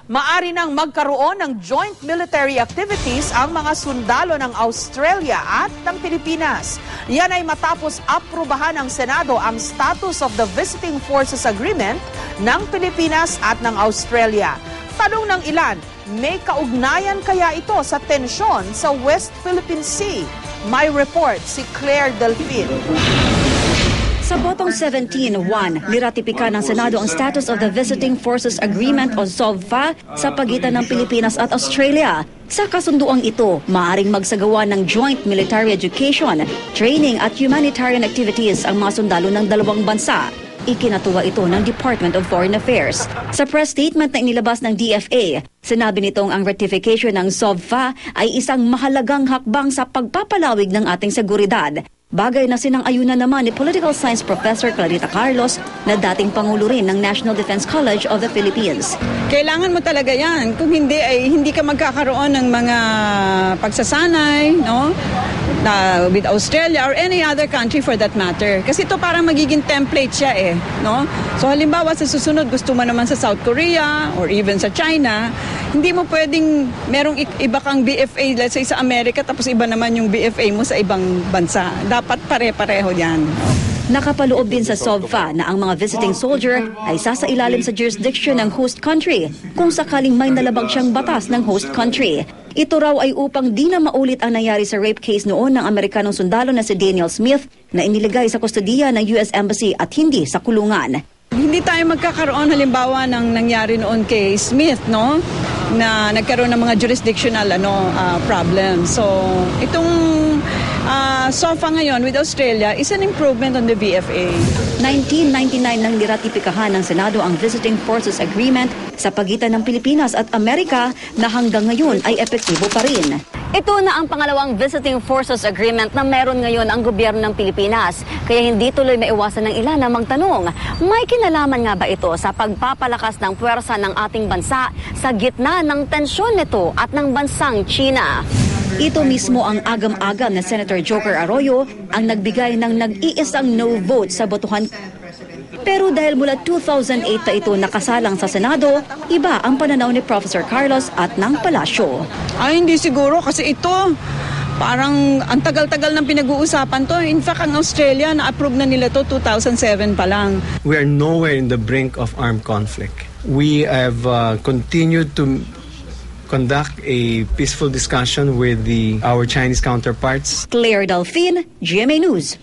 Maari nang magkaroon ng joint military activities ang mga sundalo ng Australia at ng Pilipinas. Yan ay matapos aprubahan ng Senado ang status of the Visiting Forces Agreement ng Pilipinas at ng Australia. Tanong ng ilan, may kaugnayan kaya ito sa tensyon sa West Philippine Sea? May report si Claire Delfin. Sa botong 17-1, niratipika ng Senado ang status of the Visiting Forces Agreement o SOVFA sa pagitan ng Pilipinas at Australia. Sa kasunduang ito, maaaring magsagawa ng joint military education, training at humanitarian activities ang mga sundalo ng dalawang bansa. Ikinatuwa ito ng Department of Foreign Affairs. Sa press statement na inilabas ng DFA, sinabi nitong ang ratification ng SOVFA ay isang mahalagang hakbang sa pagpapalawig ng ating seguridad. Bagay na sinang-ayunan naman ni Political Science Professor Clarita Carlos na dating Pangulo rin ng National Defense College of the Philippines. Kailangan mo talaga yan. Kung hindi, ay hindi ka magkakaroon ng mga pagsasanay, no? With Australia or any other country for that matter. Kasi ito parang magiging template siya no? So halimbawa sa susunod gusto mo naman sa South Korea or even sa China, hindi mo pwedeng merong iba kang BFA, let's say sa Amerika, tapos iba naman yung BFA mo sa ibang bansa. Dapat pare-pareho yan. Nakapaloob din sa SOVFA na ang mga visiting soldier ay sasailalim sa jurisdiction ng host country kung sakaling may nalabag siyang batas ng host country. Ito raw ay upang di na maulit ang nangyari sa rape case noon ng Amerikanong sundalo na si Daniel Smith na iniligay sa kustodiya ng US Embassy at hindi sa kulungan. Hindi tayo magkakaroon halimbawa ng nangyari noon kay Smith, no? Na nagkaroon ng mga jurisdictional problem. So, itong SOFA ngayon with Australia is an improvement on the VFA. 1999 nang niratipikahan ng Senado ang Visiting Forces Agreement sa pagitan ng Pilipinas at Amerika na hanggang ngayon ay epektibo pa rin. Ito na ang pangalawang Visiting Forces Agreement na meron ngayon ang gobyerno ng Pilipinas. Kaya hindi tuloy maiwasan ng ilan na magtanong, may kinalaman nga ba ito sa pagpapalakas ng puwersa ng ating bansa sa gitna ng tensyon nito at ng bansang China? Ito mismo ang agam-agam na Senator Joker Arroyo ang nagbigay ng nag-iisang no vote sa botohan. Pero dahil mula 2008 na ito nakasalang sa Senado, iba ang pananaw ni Professor Carlos at ng Palasyo. Ay, hindi siguro kasi ito parang ang tagal-tagal ng pinag-uusapan to. In fact, ang Australia na-approve na nila to 2007 pa lang. We are nowhere in the brink of armed conflict. We have continued to conduct a peaceful discussion with our Chinese counterparts. Claire Delfin, GMA News.